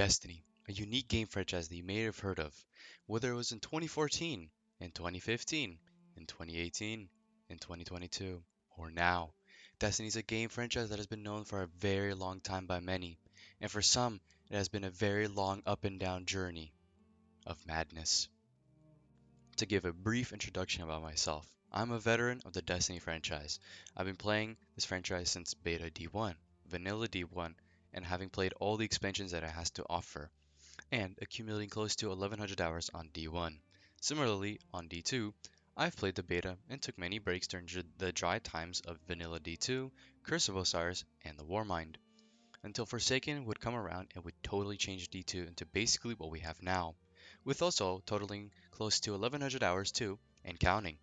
Destiny, a unique game franchise that you may have heard of, whether it was in 2014, in 2015, in 2018, in 2022, or now. Destiny is a game franchise that has been known for a very long time by many, and for some, it has been a very long up and down journey of madness. To give a brief introduction about myself, I'm a veteran of the Destiny franchise. I've been playing this franchise since Beta D1, Vanilla D1, and having played all the expansions that it has to offer, and accumulating close to 1100 hours on D1. Similarly, on D2, I've played the beta and took many breaks during the dry times of Vanilla D2, Curse of Osiris, and the Warmind, until Forsaken would come around and would totally change D2 into basically what we have now, with also totaling close to 1100 hours too, and counting,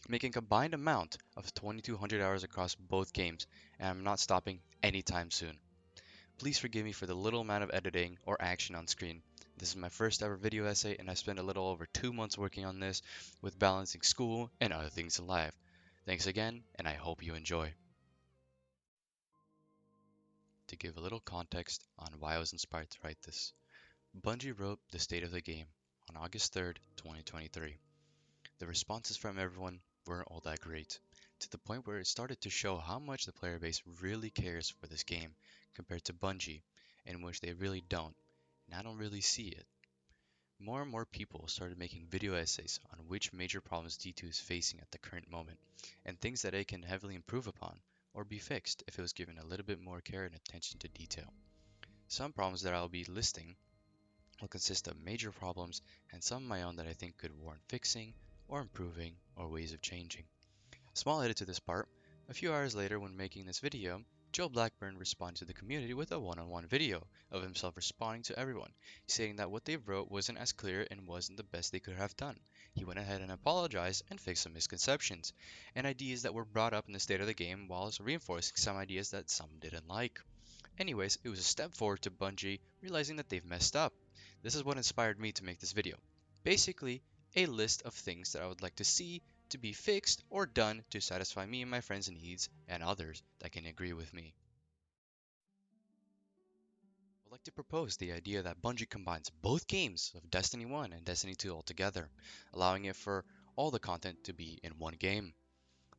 making a combined amount of 2200 hours across both games, and I'm not stopping anytime soon. Please forgive me for the little amount of editing or action on screen. This is my first ever video essay, and I spent a little over 2 months working on this with balancing school and other things in life. Thanks again, and I hope you enjoy. To give a little context on why I was inspired to write this, Bungie wrote the state of the game on August 3rd, 2023. The responses from everyone weren't all that great, to the point where it started to show how much the player base really cares for this game compared to Bungie, in which they really don't, and I don't really see it. More and more people started making video essays on which major problems D2 is facing at the current moment, and things that it can heavily improve upon, or be fixed if it was given a little bit more care and attention to detail. Some problems that I'll be listing will consist of major problems, and some of my own that I think could warrant fixing, or improving, or ways of changing. Small edit to this part, a few hours later when making this video, Joe Blackburn responded to the community with a one-on-one video of himself responding to everyone, saying that what they wrote wasn't as clear and wasn't the best they could have done. He went ahead and apologized and fixed some misconceptions and ideas that were brought up in the state of the game, whilst reinforcing some ideas that some didn't like. Anyways, it was a step forward to Bungie realizing that they've messed up. This is what inspired me to make this video. Basically, a list of things that I would like to see to be fixed or done to satisfy me and my friends' needs and others that can agree with me. I'd like to propose the idea that Bungie combines both games of Destiny 1 and Destiny 2 altogether, allowing it for all the content to be in one game.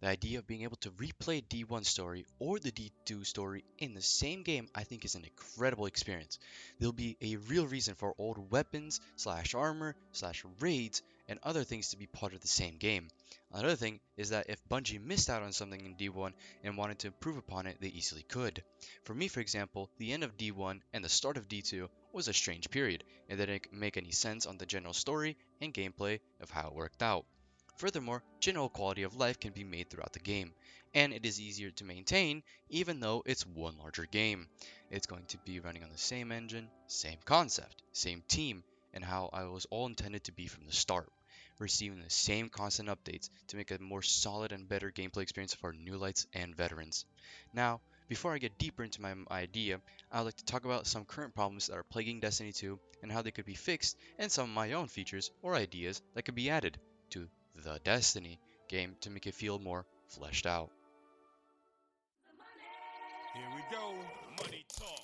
The idea of being able to replay D1 story or the D2 story in the same game I think is an incredible experience. There'll be a real reason for old weapons slash armor slash raids and other things to be part of the same game. Another thing is that if Bungie missed out on something in D1 and wanted to improve upon it, they easily could. For me, for example, the end of D1 and the start of D2 was a strange period. It didn't make any sense on the general story and gameplay of how it worked out. Furthermore, general quality of life can be made throughout the game, and it is easier to maintain even though it's one larger game. It's going to be running on the same engine, same concept, same team, and how I was all intended to be from the start, receiving the same constant updates to make a more solid and better gameplay experience for new lights and veterans. Now, before I get deeper into my idea, I would like to talk about some current problems that are plaguing Destiny 2 and how they could be fixed, and some of my own features or ideas that could be added to the Destiny game to make it feel more fleshed out. Here we go. Money talk.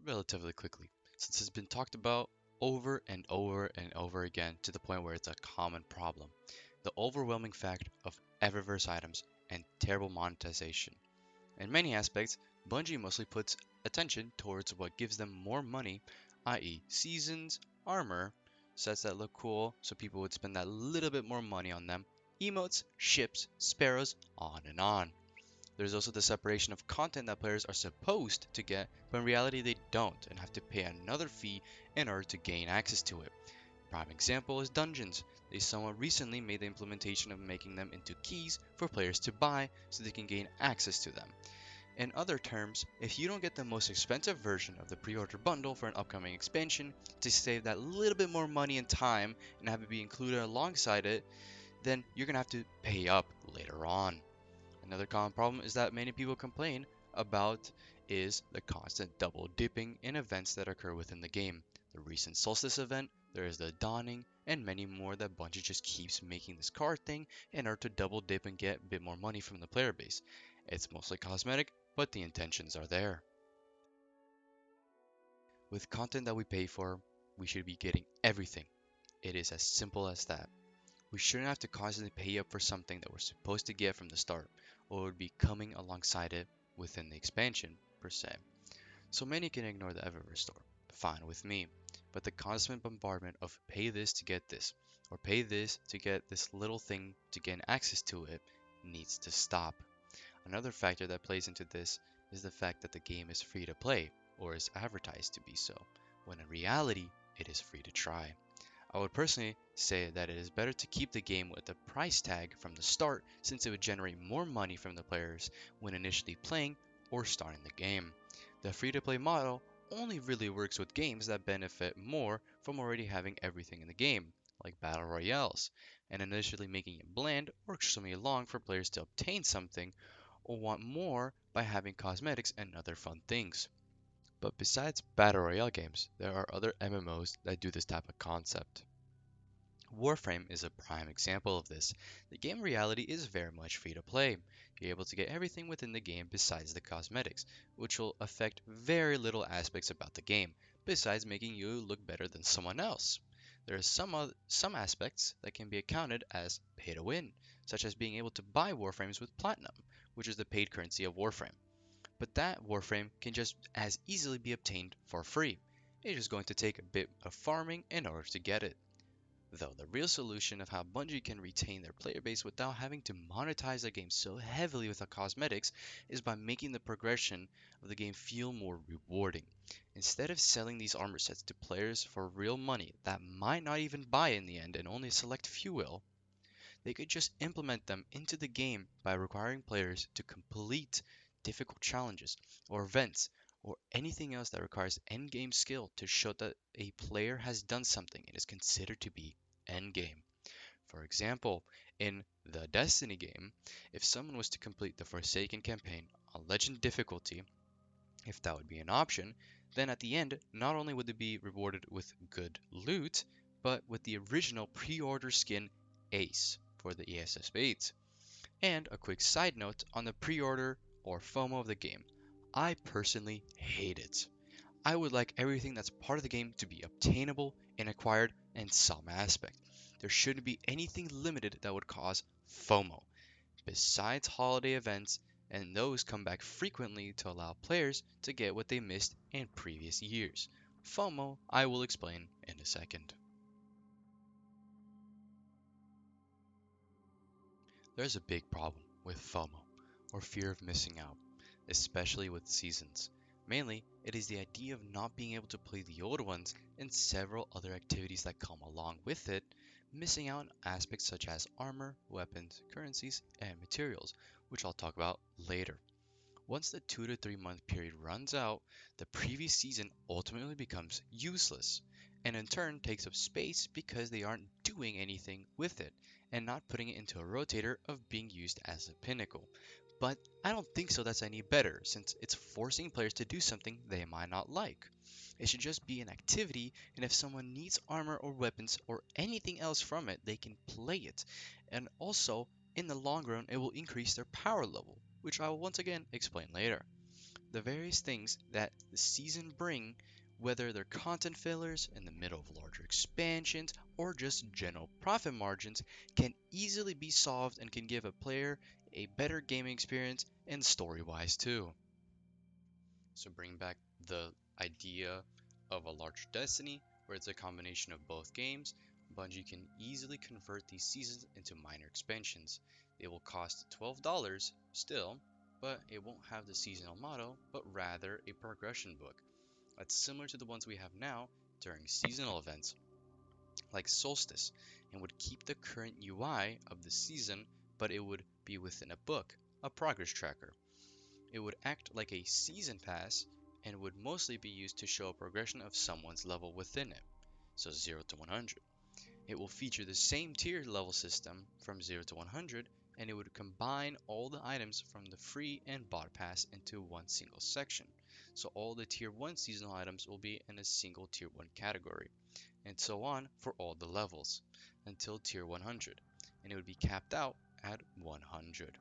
Relatively quickly, since it's been talked about over and over and over again to the point where it's a common problem. The overwhelming fact of Eververse items and terrible monetization. In many aspects, Bungie mostly puts attention towards what gives them more money, i.e. seasons, armor, sets that look cool so people would spend that little bit more money on them, emotes, ships, sparrows, on and on. There's also the separation of content that players are supposed to get, but in reality they don't and have to pay another fee in order to gain access to it. Prime example is dungeons. They somewhat recently made the implementation of making them into keys for players to buy so they can gain access to them. In other terms, if you don't get the most expensive version of the pre-order bundle for an upcoming expansion to save that little bit more money and time and have it be included alongside it, then you're going to have to pay up later on. Another common problem is that many people complain about is the constant double dipping in events that occur within the game. The recent Solstice event, there is the Dawning, and many more that Bungie just keeps making this card thing in order to double dip and get a bit more money from the player base. It's mostly cosmetic, but the intentions are there. With content that we pay for, we should be getting everything. It is as simple as that. We shouldn't have to constantly pay up for something that we're supposed to get from the start, or would be coming alongside it within the expansion, per se. So many can ignore the Eververse store. Fine with me. But the constant bombardment of pay this to get this, or pay this to get this little thing to gain access to it, needs to stop. Another factor that plays into this is the fact that the game is free to play, or is advertised to be so, when in reality, it is free to try. I would personally say that it is better to keep the game with a price tag from the start since it would generate more money from the players when initially playing or starting the game. The free to play model only really works with games that benefit more from already having everything in the game, like battle royales, and initially making it bland or extremely long for players to obtain something or want more by having cosmetics and other fun things. But besides battle royale games, there are other MMOs that do this type of concept. Warframe is a prime example of this. The game reality is very much free to play. You're able to get everything within the game besides the cosmetics, which will affect very little aspects about the game, besides making you look better than someone else. There are some aspects that can be accounted as pay to win, such as being able to buy Warframes with Platinum, which is the paid currency of Warframe. But that Warframe can just as easily be obtained for free. It is going to take a bit of farming in order to get it. Though the real solution of how Bungie can retain their player base without having to monetize their game so heavily with the cosmetics is by making the progression of the game feel more rewarding. Instead of selling these armor sets to players for real money that might not even buy in the end and only a select few will, they could just implement them into the game by requiring players to complete difficult challenges or events or anything else that requires endgame skill to show that a player has done something and is considered to be endgame. For example, in the Destiny game, if someone was to complete the Forsaken campaign on Legend difficulty, if that would be an option, then at the end, not only would they be rewarded with good loot, but with the original pre-order skin Ace for the ESS Spades. And a quick side note on the pre-order or FOMO of the game. I personally hate it. I would like everything that's part of the game to be obtainable and acquired in some aspect. There shouldn't be anything limited that would cause FOMO. Besides holiday events, and those come back frequently to allow players to get what they missed in previous years. FOMO, I will explain in a second. There's a big problem with FOMO, or fear of missing out, especially with seasons. Mainly, it is the idea of not being able to play the old ones and several other activities that come along with it, missing out on aspects such as armor, weapons, currencies, and materials, which I'll talk about later. Once the 2 to 3 month period runs out, the previous season ultimately becomes useless, and in turn takes up space because they aren't doing anything with it, and not putting it into a rotator of being used as a pinnacle. But I don't think so that's any better, since it's forcing players to do something they might not like. It should just be an activity, and if someone needs armor or weapons or anything else from it, they can play it. And also, in the long run, it will increase their power level, which I will once again explain later. The various things that the season bring, whether they're content fillers in the middle of larger expansions or just general profit margins, can easily be solved and can give a player a better gaming experience and story-wise too. So bring back the idea of a larger Destiny, where it's a combination of both games. Bungie can easily convert these seasons into minor expansions. They will cost $12 still, but it won't have the seasonal motto, but rather a progression book. That's similar to the ones we have now during seasonal events, like Solstice, and would keep the current UI of the season, but it would be within a book, a progress tracker. It would act like a season pass and would mostly be used to show a progression of someone's level within it, so 0 to 100. It will feature the same tier level system from 0 to 100, and it would combine all the items from the free and bot pass into one single section. So all the tier 1 seasonal items will be in a single tier 1 category, and so on for all the levels, until tier 100, and it would be capped out at 100.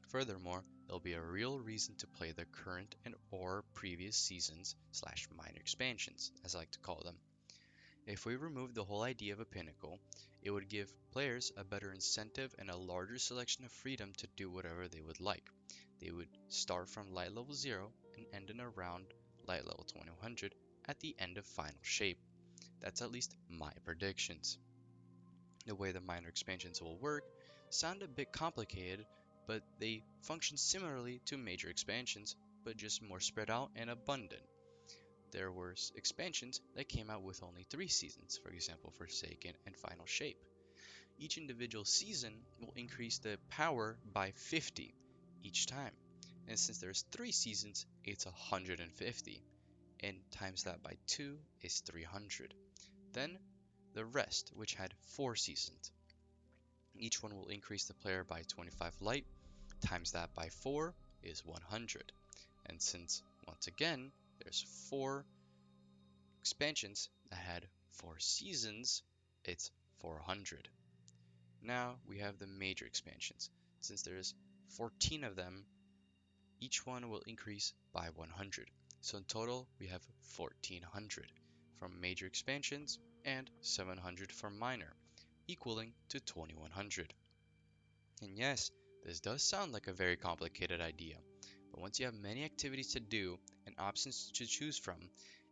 Furthermore, there'll be a real reason to play the current and or previous seasons slash minor expansions, as I like to call them. If we remove the whole idea of a pinnacle, it would give players a better incentive and a larger selection of freedom to do whatever they would like. They would start from light level 0 and end in around light level 2100 at the end of final shape. That's at least my predictions. The way the minor expansions will work sound a bit complicated, but they function similarly to major expansions, but just more spread out and abundant. There were expansions that came out with only 3 seasons, for example Forsaken and Final Shape. Each individual season will increase the power by 50 each time, and since there's 3 seasons, it's 150, and times that by 2 is 300. Then the rest, which had 4 seasons. Each one will increase the player by 25 light, times that by 4 is 100. And since, once again, there's 4 expansions that had 4 seasons, it's 400. Now we have the major expansions. Since there's 14 of them, each one will increase by 100. So in total, we have 1400 from major expansions and 700 from minor, equaling to 2100. And yes, this does sound like a very complicated idea, but once you have many activities to do and options to choose from,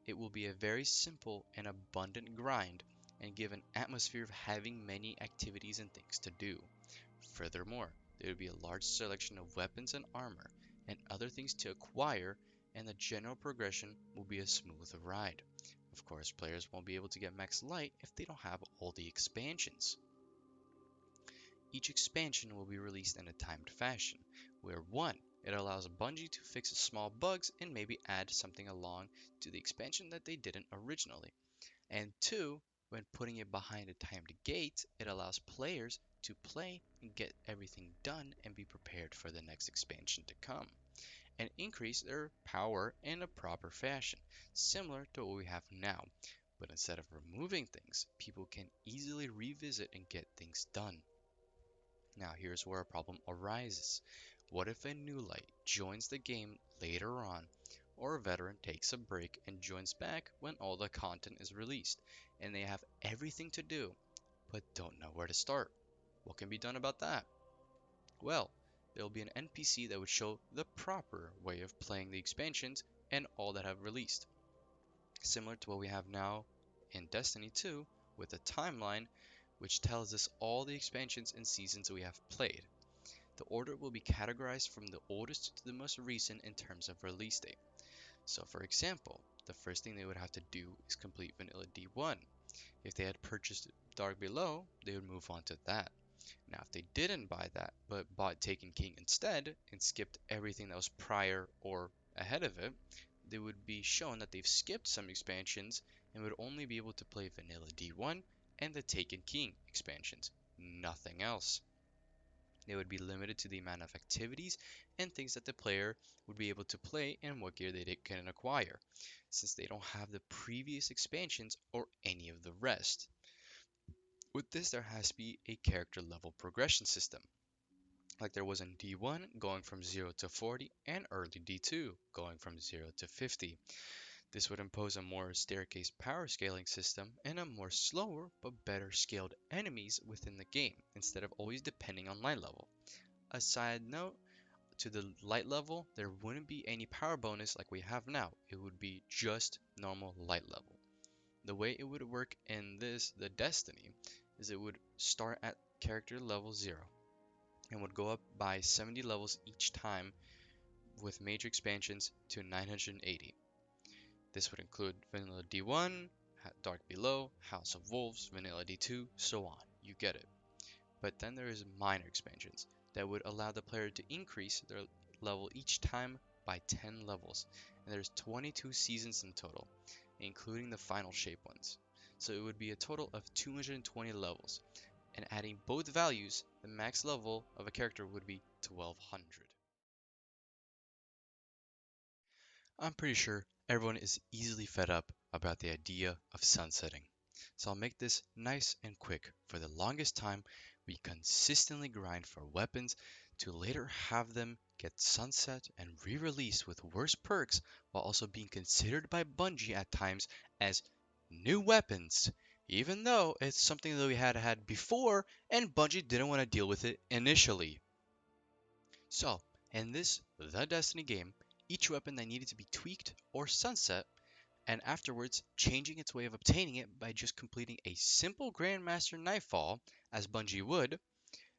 it will be a very simple and abundant grind and give an atmosphere of having many activities and things to do. Furthermore, there will be a large selection of weapons and armor and other things to acquire, and the general progression will be a smooth ride. Of course, players won't be able to get max light if they don't have all the expansions. Each expansion will be released in a timed fashion, where 1. It allows Bungie to fix small bugs and maybe add something along to the expansion that they didn't originally, and 2. When putting it behind a timed gate, it allows players to play and get everything done and be prepared for the next expansion to come, and increase their power in a proper fashion, similar to what we have now. But instead of removing things, people can easily revisit and get things done. Now here's where a problem arises. What if a new light joins the game later on, or a veteran takes a break and joins back when all the content is released, and they have everything to do, but don't know where to start? What can be done about that? Well, there will be an NPC that would show the proper way of playing the expansions and all that have released, similar to what we have now in Destiny 2 with a timeline which tells us all the expansions and seasons we have played. The order will be categorized from the oldest to the most recent in terms of release date. So for example, the first thing they would have to do is complete Vanilla D1. If they had purchased Dark Below, they would move on to that. Now if they didn't buy that, but bought Taken King instead, and skipped everything that was prior or ahead of it, they would be shown that they've skipped some expansions and would only be able to play Vanilla D1 and the Taken King expansions, nothing else. They would be limited to the amount of activities and things that the player would be able to play and what gear they can acquire, since they don't have the previous expansions or any of the rest. With this, there has to be a character level progression system, like there was in D1 going from 0 to 40 and early D2 going from 0 to 50. This would impose a more staircase power scaling system and a more slower but better scaled enemies within the game instead of always depending on light level. A side note, to the light level, there wouldn't be any power bonus like we have now. It would be just normal light level. The way it would work in the Destiny, is it would start at character level 0 and would go up by 70 levels each time with major expansions to 980. This would include Vanilla D1, Dark Below, House of Wolves, Vanilla D2, so on. You get it. But then there is minor expansions that would allow the player to increase their level each time by 10 levels. And there's 22 seasons in total, including the final shape ones. So it would be a total of 220 levels. And adding both values, the max level of a character would be 1200. I'm pretty sure everyone is easily fed up about the idea of sunsetting. So I'll make this nice and quick. For the longest time, we consistently grind for weapons to later have them get sunset and re-released with worse perks while also being considered by Bungie at times as new weapons, even though it's something that we had had before and Bungie didn't want to deal with it initially. So, in this The Destiny game, each weapon that needed to be tweaked or sunset, and afterwards changing its way of obtaining it by just completing a simple Grandmaster Nightfall, as Bungie would,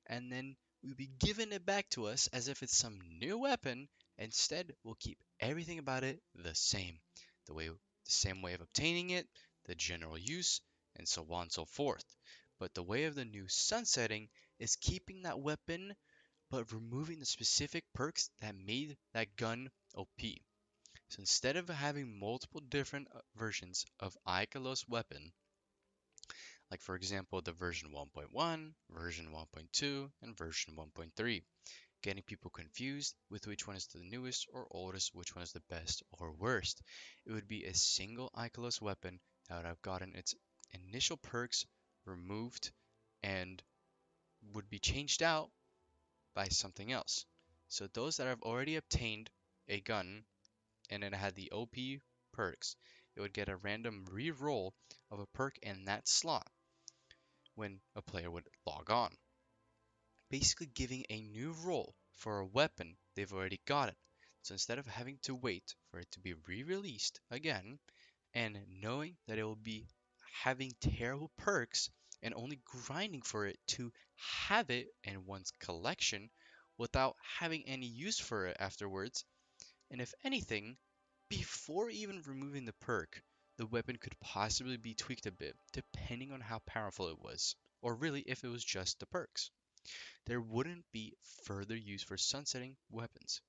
and then we'll be giving it back to us as if it's some new weapon. Instead, we'll keep everything about it the same. The same way of obtaining it, the general use, and so on and so forth. But the way of the new sunsetting is keeping that weapon but removing the specific perks that made that gun OP. So instead of having multiple different versions of Ikelos weapon, like for example the version 1.1, version 1.2, and version 1.3, getting people confused with which one is the newest or oldest, which one is the best or worst. It would be a single Ikelos weapon that would have gotten its initial perks removed and would be changed out by something else. So those that have already obtained a gun and it had the OP perks, it would get a random re-roll of a perk in that slot when a player would log on, basically giving a new roll for a weapon they've already got it. So instead of having to wait for it to be re-released again and knowing that it will be having terrible perks and only grinding for it to have it in one's collection without having any use for it afterwards, and if anything, before even removing the perk, the weapon could possibly be tweaked a bit, depending on how powerful it was, or really if it was just the perks. There wouldn't be further use for sunsetting weapons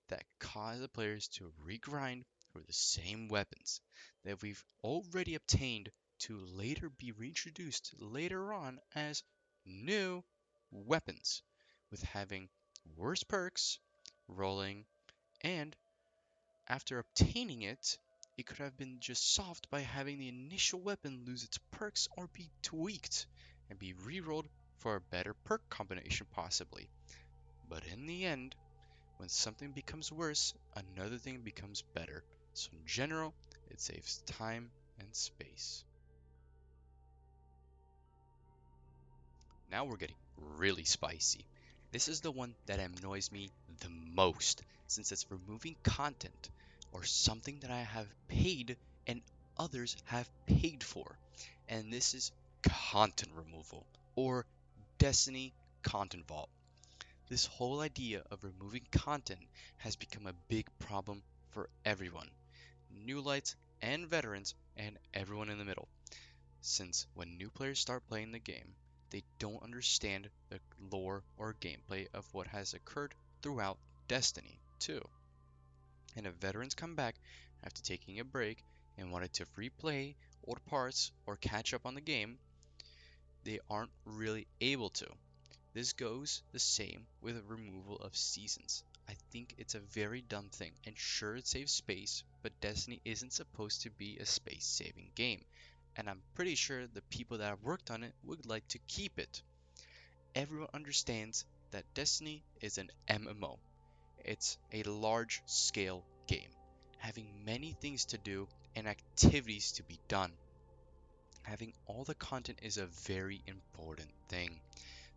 that cause the players to regrind for the same weapons that we've already obtained to later be reintroduced later on as new weapons, with having worse perks, rolling, and after obtaining it, it could have been just solved by having the initial weapon lose its perks or be tweaked and be rerolled for a better perk combination possibly. But in the end, when something becomes worse, another thing becomes better. So in general, it saves time and space. Now we're getting really spicy. This is the one that annoys me the most, since it's removing content or something that I have paid and others have paid for. And this is content removal, or Destiny Content Vault. This whole idea of removing content has become a big problem for everyone, new lights and veterans, and everyone in the middle. Since when new players start playing the game, they don't understand the lore or gameplay of what has occurred throughout Destiny 2. And if veterans come back after taking a break and wanted to replay old parts or catch up on the game, they aren't really able to. This goes the same with the removal of seasons. I think it's a very dumb thing, and sure it saves space, but Destiny isn't supposed to be a space-saving game, and I'm pretty sure the people that have worked on it would like to keep it. Everyone understands that Destiny is an MMO. It's a large-scale game, having many things to do and activities to be done. Having all the content is a very important thing.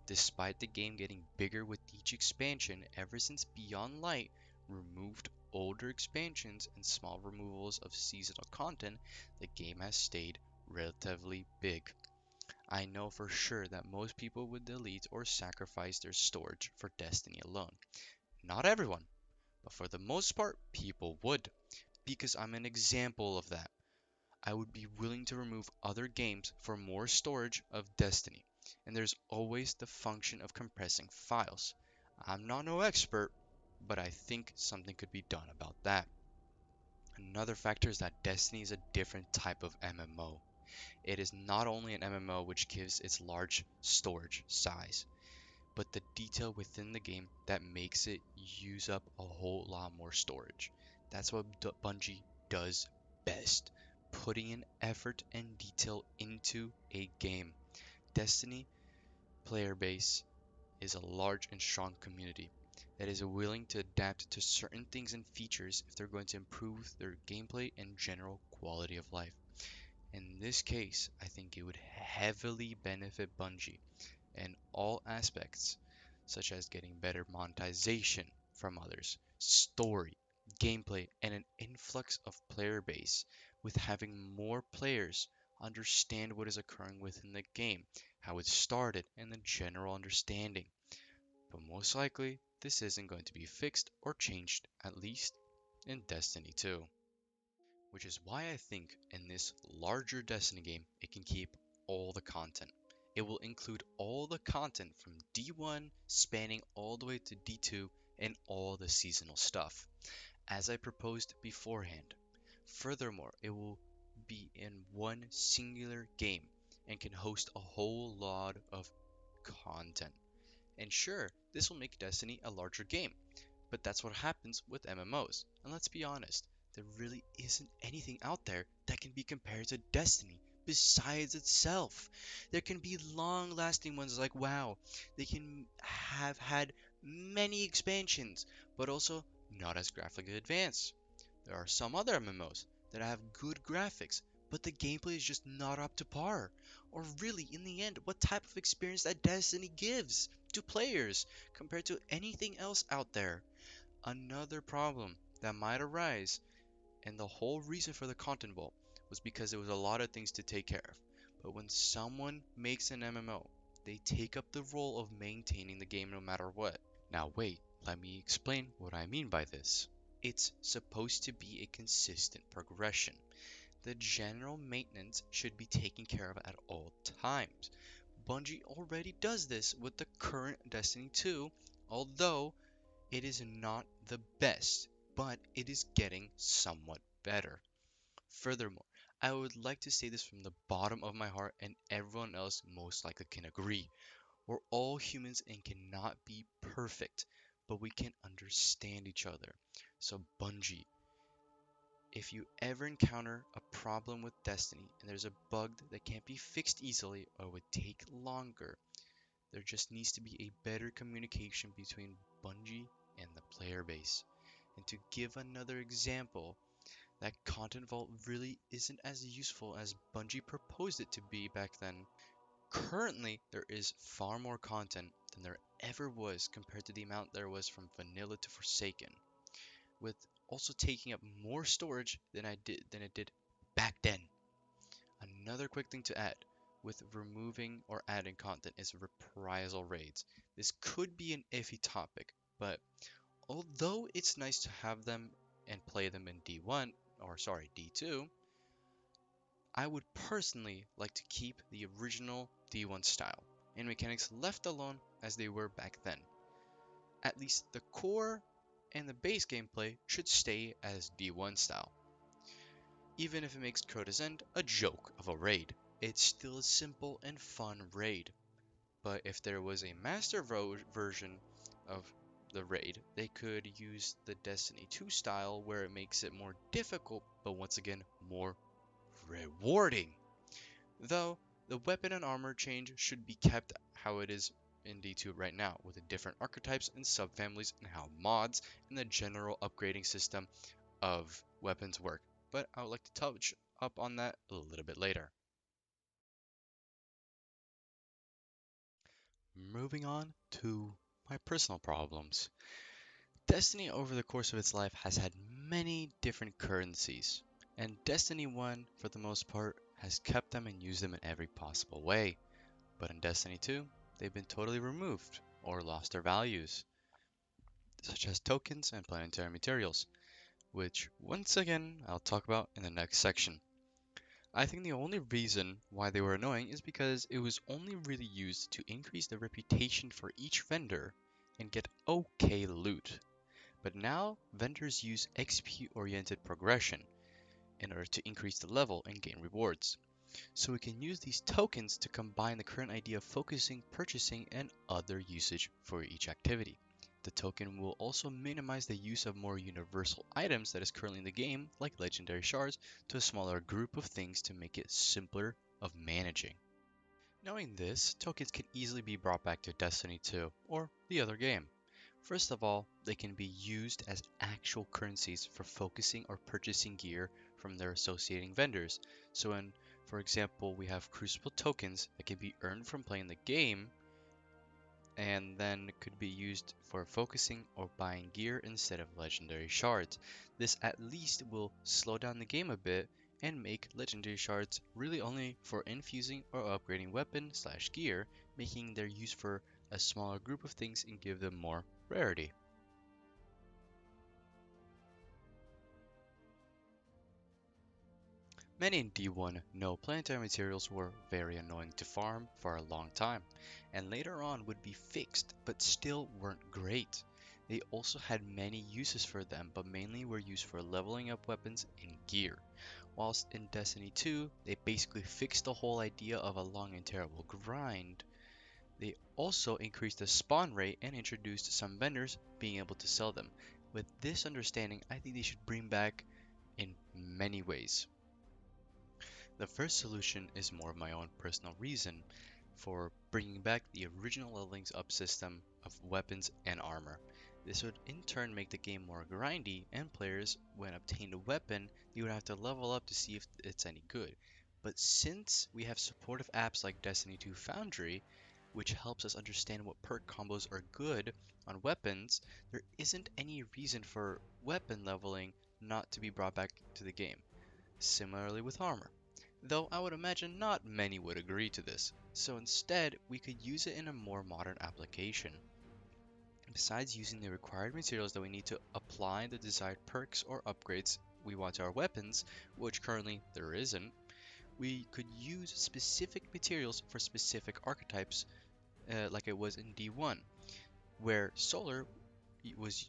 Despite the game getting bigger with each expansion ever since Beyond Light removed older expansions and small removals of seasonal content, the game has stayed relatively big. I know for sure that most people would delete or sacrifice their storage for Destiny alone. Not everyone, but for the most part, people would, because I'm an example of that. I would be willing to remove other games for more storage of Destiny, and there's always the function of compressing files. I'm not no expert, but I think something could be done about that. Another factor is that Destiny is a different type of MMO. It is not only an MMO which gives its large storage size, but the detail within the game that makes it use up a whole lot more storage. That's what Bungie does best, putting in effort and detail into a game. Destiny player base is a large and strong community, that is willing to adapt to certain things and features if they're going to improve their gameplay and general quality of life. In this case, I think it would heavily benefit Bungie in all aspects, such as getting better monetization from others, story, gameplay, and an influx of player base, with having more players understand what is occurring within the game, how it started, and the general understanding. But most likely, this isn't going to be fixed or changed, at least in Destiny 2. Which is why I think in this larger Destiny game, it can keep all the content. It will include all the content from D1 spanning all the way to D2 and all the seasonal stuff, as I proposed beforehand. Furthermore, it will be in one singular game and can host a whole lot of content. And sure, this will make Destiny a larger game, but that's what happens with MMOs. And let's be honest, there really isn't anything out there that can be compared to Destiny besides itself. There can be long lasting ones like WoW. They can have had many expansions, but also not as graphically advanced. There are some other MMOs that have good graphics, but the gameplay is just not up to par. Or really, in the end, what type of experience that Destiny gives to players compared to anything else out there. Another problem that might arise, and the whole reason for the content vault was because there was a lot of things to take care of. But when someone makes an MMO, they take up the role of maintaining the game no matter what. Now wait, let me explain what I mean by this. It's supposed to be a consistent progression. The general maintenance should be taken care of at all times. Bungie already does this with the current Destiny 2, although it is not the best, but it is getting somewhat better. Furthermore, I would like to say this from the bottom of my heart, and everyone else most likely can agree. We're all humans and cannot be perfect, but we can understand each other. So, Bungie, if you ever encounter a problem with Destiny and there's a bug that can't be fixed easily or would take longer, there just needs to be a better communication between Bungie and the player base. And to give another example, that Content Vault really isn't as useful as Bungie proposed it to be back then. Currently, there is far more content than there ever was compared to the amount there was from Vanilla to Forsaken, with also taking up more storage than it did back then. Another quick thing to add with removing or adding content is reprisal raids. This could be an iffy topic, but although it's nice to have them and play them in D1, or sorry, D2, I would personally like to keep the original D1 style and mechanics left alone as they were back then. At least the core and the base gameplay should stay as D1 style. Even if it makes Crota's End a joke of a raid, it's still a simple and fun raid. But if there was a master version of the raid, they could use the Destiny 2 style where it makes it more difficult, but once again, more rewarding. Though, the weapon and armor change should be kept how it is in D2 right now, with the different archetypes and subfamilies and how mods and the general upgrading system of weapons work. But I would like to touch up on that a little bit later. Moving on to my personal problems. Destiny over the course of its life has had many different currencies, and Destiny 1, for the most part, has kept them and used them in every possible way. But in Destiny 2, they've been totally removed or lost their values, such as tokens and planetary materials, which once again I'll talk about in the next section. I think the only reason why they were annoying is because it was only really used to increase the reputation for each vendor and get okay loot. But now vendors use XP oriented progression in order to increase the level and gain rewards. So we can use these tokens to combine the current idea of focusing, purchasing, and other usage for each activity. The token will also minimize the use of more universal items that is currently in the game, like legendary shards, to a smaller group of things to make it simpler of managing. Knowing this, tokens can easily be brought back to Destiny 2 or the other game. First of all, they can be used as actual currencies for focusing or purchasing gear from their associating vendors. So when, for example, we have Crucible tokens that can be earned from playing the game, and then could be used for focusing or buying gear instead of legendary shards. This at least will slow down the game a bit and make legendary shards really only for infusing or upgrading weapon/gear, making their use for a smaller group of things and give them more rarity. Many in D1 know planetary materials were very annoying to farm for a long time, and later on would be fixed, but still weren't great. They also had many uses for them, but mainly were used for leveling up weapons and gear. Whilst in Destiny 2, they basically fixed the whole idea of a long and terrible grind. They also increased the spawn rate and introduced some vendors being able to sell them. With this understanding, I think they should bring back in many ways. The first solution is more of my own personal reason for bringing back the original leveling up system of weapons and armor. This would in turn make the game more grindy, and players, when obtained a weapon, they would have to level up to see if it's any good. But since we have supportive apps like Destiny 2 Foundry, which helps us understand what perk combos are good on weapons, there isn't any reason for weapon leveling not to be brought back to the game. Similarly with armor. Though I would imagine not many would agree to this, so instead we could use it in a more modern application. Besides using the required materials that we need to apply the desired perks or upgrades we want to our weapons, which currently there isn't, we could use specific materials for specific archetypes like it was in D1, where solar was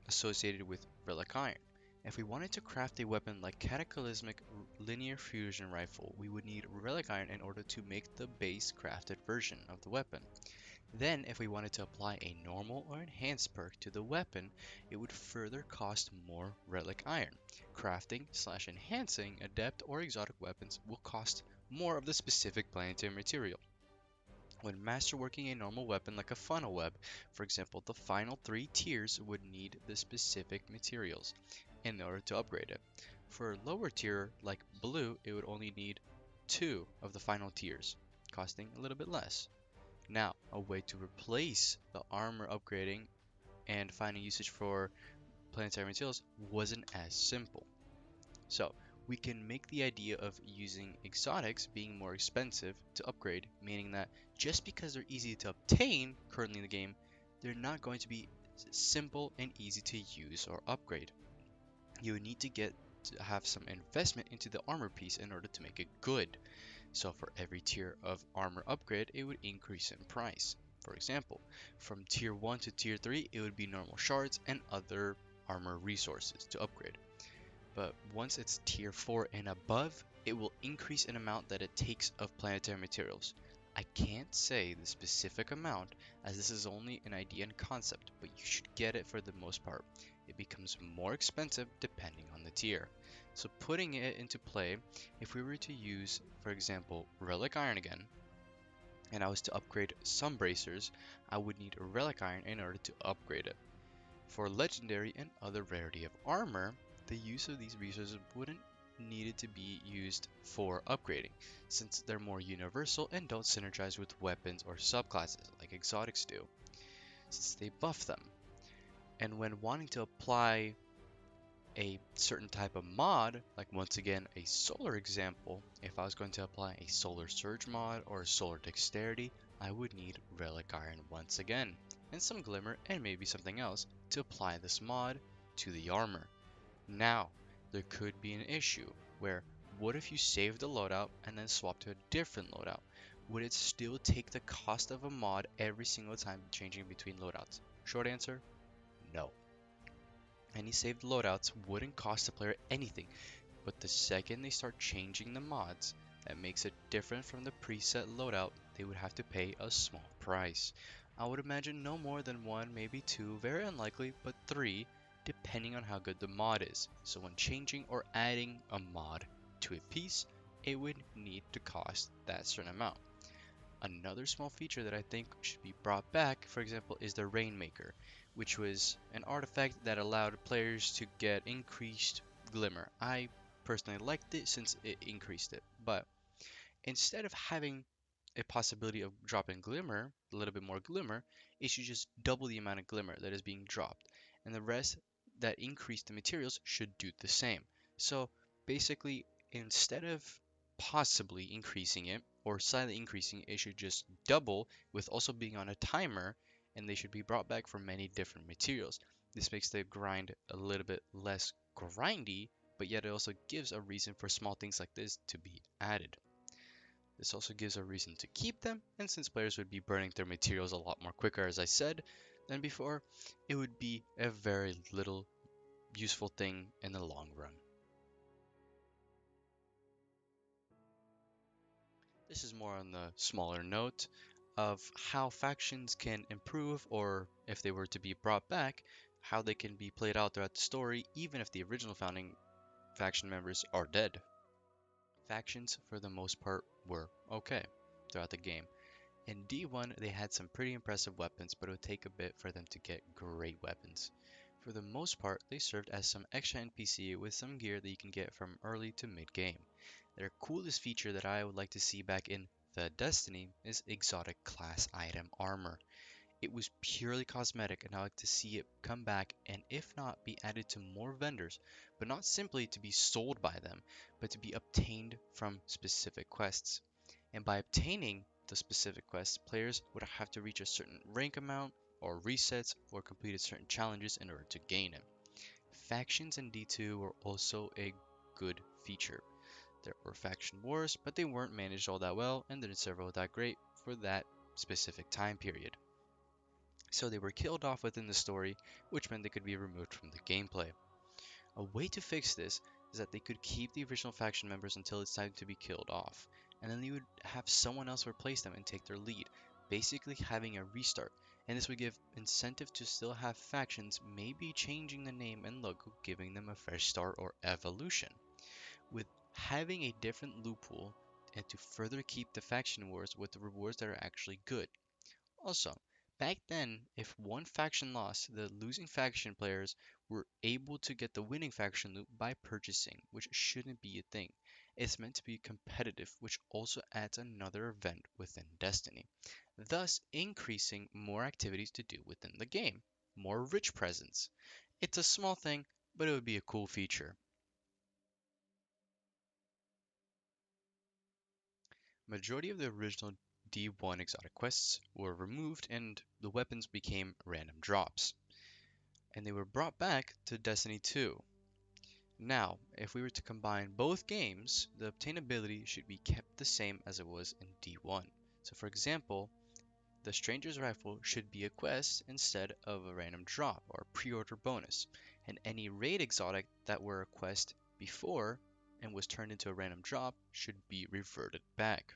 associated with relic iron. If we wanted to craft a weapon like Cataclysmic Linear Fusion Rifle, we would need relic iron in order to make the base crafted version of the weapon. Then, if we wanted to apply a normal or enhanced perk to the weapon, it would further cost more relic iron. Crafting/enhancing adept or exotic weapons will cost more of the specific planetary material. When masterworking a normal weapon like a funnel web, for example, the final 3 tiers would need the specific materials in order to upgrade it. For a lower tier like blue, it would only need 2 of the final tiers, costing a little bit less. Now, a way to replace the armor upgrading and finding usage for planetary materials wasn't as simple. So, we can make the idea of using exotics being more expensive to upgrade, meaning that just because they're easy to obtain currently in the game, they're not going to be simple and easy to use or upgrade. You need to have some investment into the armor piece in order to make it good. So for every tier of armor upgrade, it would increase in price. For example, from tier 1 to tier 3, it would be normal shards and other armor resources to upgrade. But once it's tier 4 and above, it will increase in amount that it takes of planetary materials. I can't say the specific amount as this is only an idea and concept, but you should get it for the most part. It becomes more expensive depending on the tier. So putting it into play, if we were to use, for example, Relic Iron again, and I was to upgrade some bracers, I would need a Relic Iron in order to upgrade it. For legendary and other rarity of armor, the use of these resources wouldn't needed to be used for upgrading, since they're more universal and don't synergize with weapons or subclasses like exotics do, since they buff them. And when wanting to apply a certain type of mod, like once again a solar example, if I was going to apply a solar surge mod or a solar dexterity, I would need relic iron once again, and some glimmer and maybe something else to apply this mod to the armor. Now, there could be an issue where what if you save the loadout and then swap to a different loadout? Would it still take the cost of a mod every single time changing between loadouts? Short answer, no. Any saved loadouts wouldn't cost the player anything, but the second they start changing the mods that makes it different from the preset loadout, they would have to pay a small price. I would imagine no more than 1, maybe 2, very unlikely, but 3, depending on how good the mod is. So when changing or adding a mod to a piece, it would need to cost that certain amount. Another small feature that I think should be brought back, for example, is the Rainmaker, which was an artifact that allowed players to get increased glimmer. I personally liked it since it increased it, but instead of having a possibility of dropping glimmer, a little bit more glimmer, it should just double the amount of glimmer that is being dropped. And the rest that increase the materials should do the same. So basically, instead of possibly increasing it or slightly increasing it, it should just double with also being on a timer, and they should be brought back for many different materials. This makes the grind a little bit less grindy, but yet it also gives a reason for small things like this to be added. This also gives a reason to keep them, and since players would be burning their materials a lot more quicker, as I said, than before, it would be a very little useful thing in the long run. This is more on the smaller note of how factions can improve, or if they were to be brought back, how they can be played out throughout the story, even if the original founding faction members are dead. Factions, for the most part, were okay throughout the game. In D1, they had some pretty impressive weapons, but it would take a bit for them to get great weapons. For the most part, they served as some extra NPC with some gear that you can get from early to mid game. Their coolest feature that I would like to see back in the Destiny is exotic class item armor. It was purely cosmetic, and I'd like to see it come back and, if not, be added to more vendors, but not simply to be sold by them, but to be obtained from specific quests. And by obtaining the specific quests, players would have to reach a certain rank amount, or resets, or completed certain challenges in order to gain it. Factions in D2 were also a good feature. There were faction wars, but they weren't managed all that well and didn't serve all that great for that specific time period. So they were killed off within the story, which meant they could be removed from the gameplay. A way to fix this is that they could keep the original faction members until it's time to be killed off, and then you would have someone else replace them and take their lead, basically having a restart. And this would give incentive to still have factions, maybe changing the name and logo, giving them a fresh start or evolution. With having a different loot pool, and to further keep the faction wars with the rewards that are actually good. Also, back then, if one faction lost, the losing faction players were able to get the winning faction loot by purchasing, which shouldn't be a thing. It's meant to be competitive, which also adds another event within Destiny, thus increasing more activities to do within the game, more rich presence. It's a small thing, but it would be a cool feature. Majority of the original D1 exotic quests were removed and the weapons became random drops, and they were brought back to Destiny 2. Now, if we were to combine both games, the obtainability should be kept the same as it was in D1. So for example, the Stranger's Rifle should be a quest instead of a random drop or pre-order bonus, and any raid exotic that were a quest before and was turned into a random drop should be reverted back.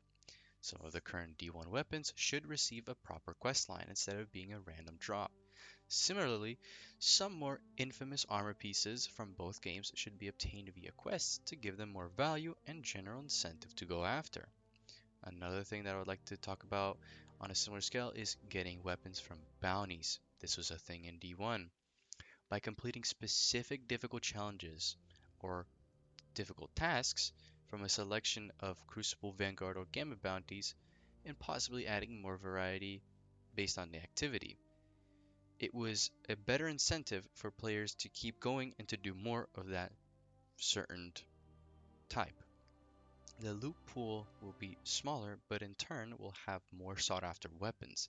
Some of the current D1 weapons should receive a proper quest line instead of being a random drop. Similarly, some more infamous armor pieces from both games should be obtained via quests to give them more value and general incentive to go after. Another thing that I would like to talk about on a similar scale is getting weapons from bounties. This was a thing in D1. By completing specific difficult challenges or difficult tasks from a selection of Crucible, Vanguard, or Gamma bounties, and possibly adding more variety based on the activity. It was a better incentive for players to keep going and to do more of that certain type. The loot pool will be smaller, but in turn will have more sought after weapons,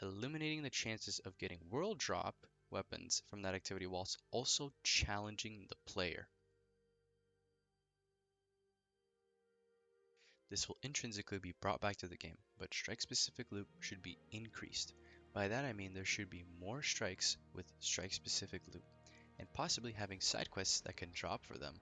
eliminating the chances of getting world drop weapons from that activity whilst also challenging the player. This will intrinsically be brought back to the game, but strike specific loot should be increased. By that I mean there should be more strikes with strike specific loot, and possibly having side quests that can drop for them,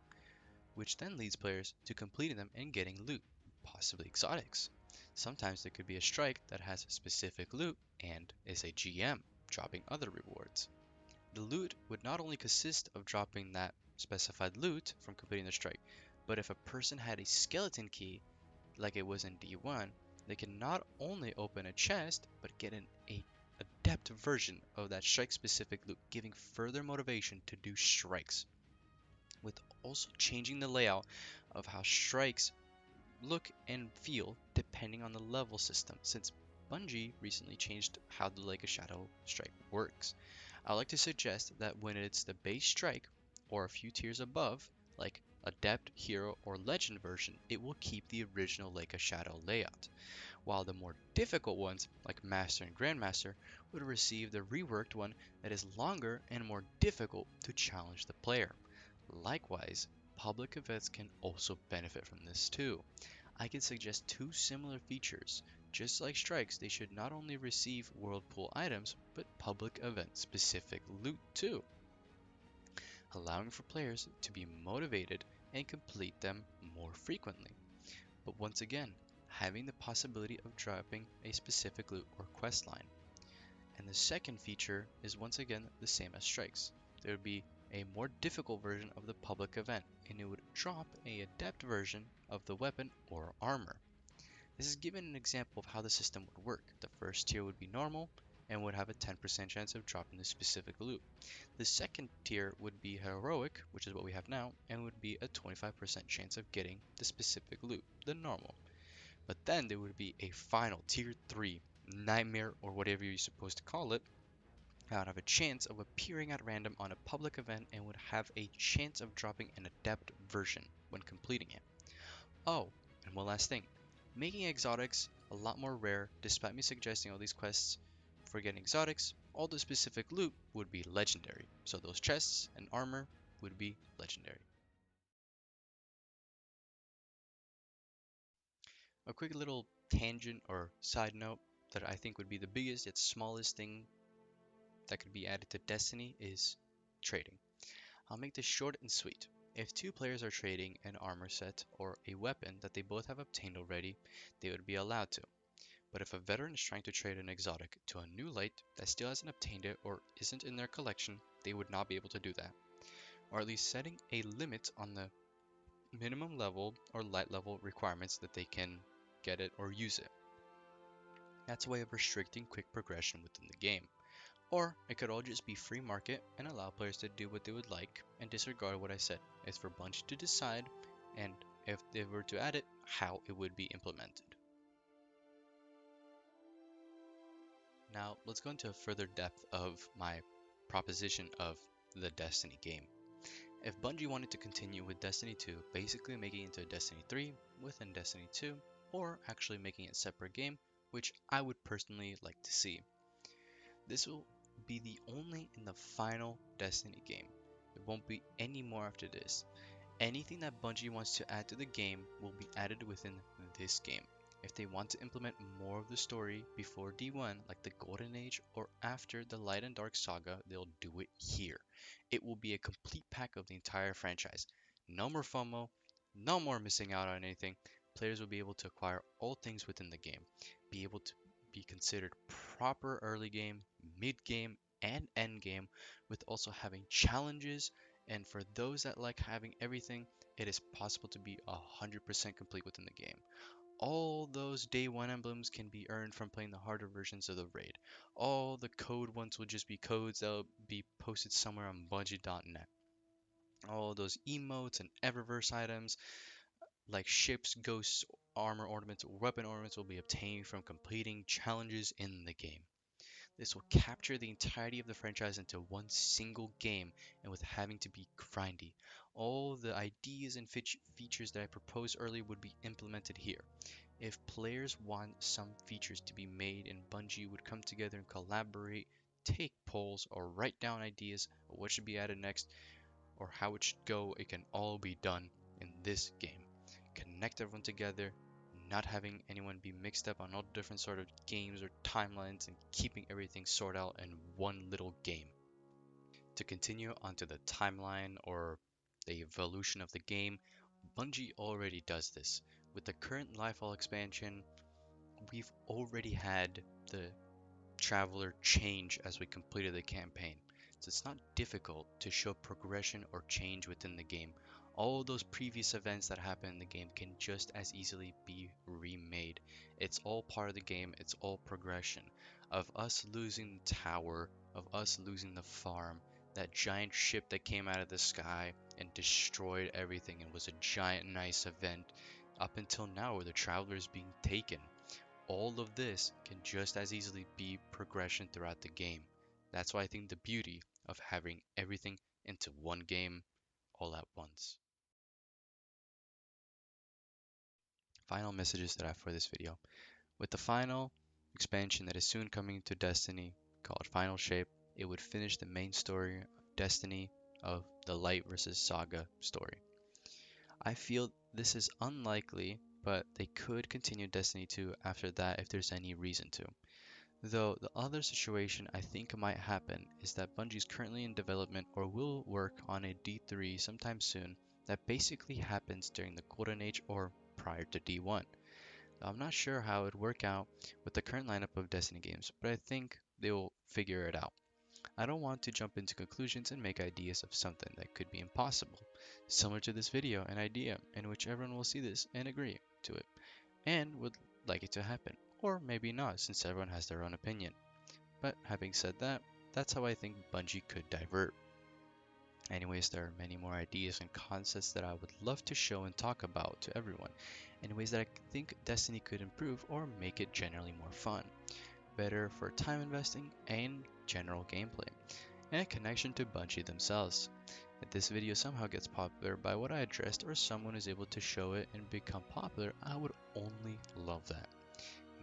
which then leads players to completing them and getting loot, possibly exotics. Sometimes there could be a strike that has specific loot and is a GM, dropping other rewards. The loot would not only consist of dropping that specified loot from completing the strike, but if a person had a skeleton key, like it was in D1, They can not only open a chest, but get a adept version of that strike specific loot, giving further motivation to do strikes, with also changing the layout of how strikes look and feel depending on the level system, since Bungie recently changed how the Lake of Shadow strike works. I like to suggest that when it's the base strike or a few tiers above, like Adept, Hero, or Legend version, it will keep the original Lake of Shadow layout, while the more difficult ones, like Master and Grandmaster, would receive the reworked one that is longer and more difficult to challenge the player. Likewise, public events can also benefit from this too. I can suggest two similar features. Just like strikes, they should not only receive Whirlpool items, but public event specific loot too, allowing for players to be motivated and complete them more frequently. But once again, having the possibility of dropping a specific loot or quest line. And the second feature is once again the same as strikes. There would be a more difficult version of the public event, and it would drop a adept version of the weapon or armor. This is given an example of how the system would work. The first tier would be normal and would have a 10% chance of dropping the specific loot. The second tier would be heroic, which is what we have now, and would be a 25% chance of getting the specific loot, the normal. But then there would be a final tier 3 nightmare, or whatever you're supposed to call it, that would have a chance of appearing at random on a public event and would have a chance of dropping an adept version when completing it. Oh, and one last thing. Making exotics a lot more rare, despite me suggesting all these quests for getting exotics, all the specific loot would be legendary. So those chests and armor would be legendary. A quick little tangent or side note that I think would be the biggest yet smallest thing that could be added to Destiny is trading. I'll make this short and sweet. If two players are trading an armor set or a weapon that they both have obtained already, they would be allowed to. But if a veteran is trying to trade an exotic to a new light that still hasn't obtained it or isn't in their collection, they would not be able to do that. Or at least setting a limit on the minimum level or light level requirements that they can get it or use it. That's a way of restricting quick progression within the game. Or it could all just be free market and allow players to do what they would like and disregard what I said. It's for Bungie to decide, and if they were to add it, how it would be implemented. Now, let's go into a further depth of my proposition of the Destiny game. If Bungie wanted to continue with Destiny 2, basically making it into a Destiny 3 within Destiny 2, or actually making it a separate game, which I would personally like to see. This will be the only in the final Destiny game. There won't be any more after this. Anything that Bungie wants to add to the game will be added within this game. If they want to implement more of the story before D1, like the Golden Age, or after the Light and Dark saga, they'll do it here. It will be a complete pack of the entire franchise. No more FOMO, no more missing out on anything. Players will be able to acquire all things within the game, be able to be considered proper early game, mid game, and end game, with also having challenges. And for those that like having everything, it is possible to be 100% complete within the game. All those day one emblems can be earned from playing the harder versions of the raid. All the code ones will just be codes that will be posted somewhere on Bungie.net. All those emotes and Eververse items like ships, ghosts, armor ornaments, or weapon ornaments will be obtained from completing challenges in the game. This will capture the entirety of the franchise into one single game and with having to be grindy. All the ideas and features that I proposed earlier would be implemented here. If players want some features to be made and Bungie would come together and collaborate, take polls, or write down ideas of what should be added next or how it should go, it can all be done in this game. Connect everyone together, not having anyone be mixed up on all different sort of games or timelines and keeping everything sorted out in one little game. To continue onto the timeline or the evolution of the game, Bungie already does this. With the current Lightfall expansion, we've already had the Traveler change as we completed the campaign. So it's not difficult to show progression or change within the game. All those previous events that happened in the game can just as easily be remade. It's all part of the game, it's all progression. Of us losing the tower, of us losing the farm, that giant ship that came out of the sky and destroyed everything and was a giant nice event, up until now where the traveler is being taken. All of this can just as easily be progression throughout the game. That's why I think the beauty of having everything into one game all at once. Final messages that I have for this video. With the final expansion that is soon coming to Destiny called Final Shape, it would finish the main story of Destiny of the Light versus Saga story. I feel this is unlikely, but they could continue Destiny 2 after that if there's any reason to. Though the other situation I think might happen is that Bungie is currently in development or will work on a D3 sometime soon that basically happens during the Golden Age or prior to D1. I'm not sure how it would work out with the current lineup of Destiny games, but I think they will figure it out. I don't want to jump into conclusions and make ideas of something that could be impossible. Similar to this video, an idea in which everyone will see this and agree to it, and would like it to happen. Or maybe not, since everyone has their own opinion. But having said that, that's how I think Bungie could divert. Anyways, there are many more ideas and concepts that I would love to show and talk about to everyone, in ways that I think Destiny could improve or make it generally more fun, better for time investing and general gameplay, and a connection to Bungie themselves. If this video somehow gets popular by what I addressed or someone is able to show it and become popular, I would only love that.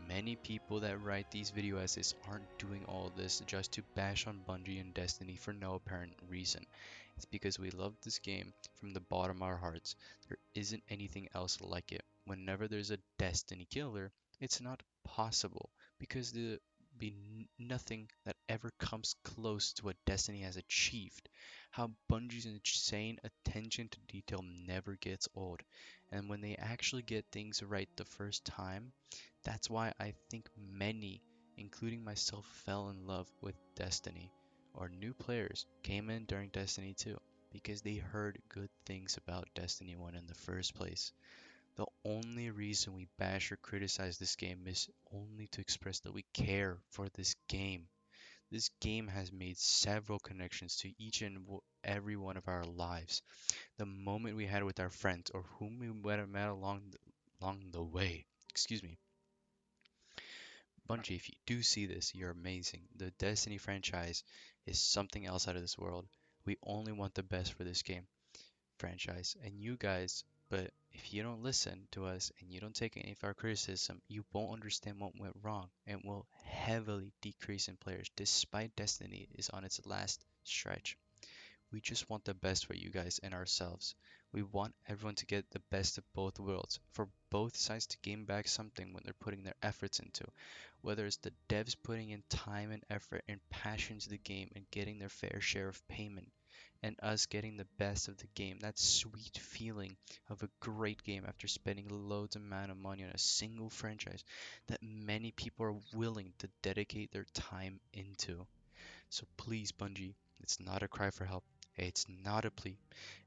Many people that write these video essays aren't doing all this just to bash on Bungie and Destiny for no apparent reason. It's because we love this game from the bottom of our hearts. There isn't anything else like it. Whenever there's a Destiny killer, it's not possible because there be nothing that ever comes close to what Destiny has achieved. How Bungie's insane attention to detail never gets old. And when they actually get things right the first time, that's why I think many, including myself, fell in love with Destiny, or new players came in during Destiny 2 because they heard good things about Destiny 1 in the first place. The only reason we bash or criticize this game is only to express that we care for this game. This game has made several connections to each and every one of our lives. The moment we had with our friends or whom we might have met along the way. Excuse me. Bungie, if you do see this, you're amazing. The Destiny franchise is something else out of this world. We only want the best for this game franchise and you guys, but if you don't listen to us and you don't take any of our criticism, you won't understand what went wrong and will heavily decrease in players despite Destiny is on its last stretch. We just want the best for you guys and ourselves. We want everyone to get the best of both worlds, for both sides to gain back something when they're putting their efforts into. Whether it's the devs putting in time and effort and passion to the game and getting their fair share of payment, and us getting the best of the game. That sweet feeling of a great game after spending loads amount of money on a single franchise that many people are willing to dedicate their time into. So please, Bungie, it's not a cry for help. It's not a plea.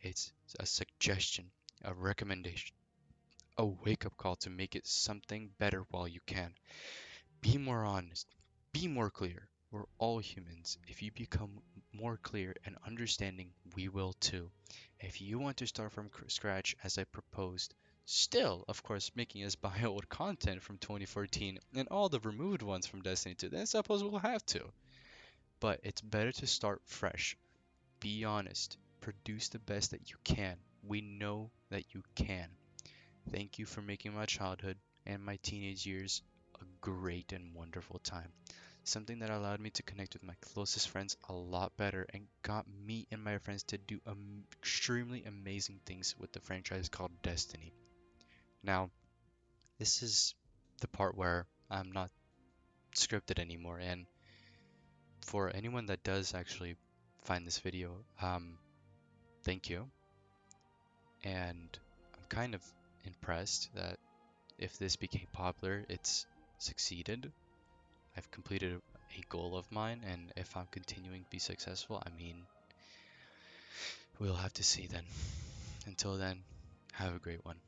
It's a suggestion, a recommendation, a wake up call to make it something better while you can. Be more honest. Be more clear. We're all humans. If you become more clear and understanding, we will too. If you want to start from scratch as I proposed, still, of course, making us buy old content from 2014 and all the removed ones from Destiny 2, then I suppose we'll have to. But it's better to start fresh. Be honest. Produce the best that you can. We know that you can. Thank you for making my childhood and my teenage years a great and wonderful time. Something that allowed me to connect with my closest friends a lot better and got me and my friends to do extremely amazing things with the franchise called Destiny. Now, this is the part where I'm not scripted anymore, and for anyone that does actually find this video, thank you. And I'm kind of impressed that if this became popular, it's succeeded. I've completed a goal of mine, and if I'm continuing to be successful, I mean, we'll have to see then. Until then, have a great one.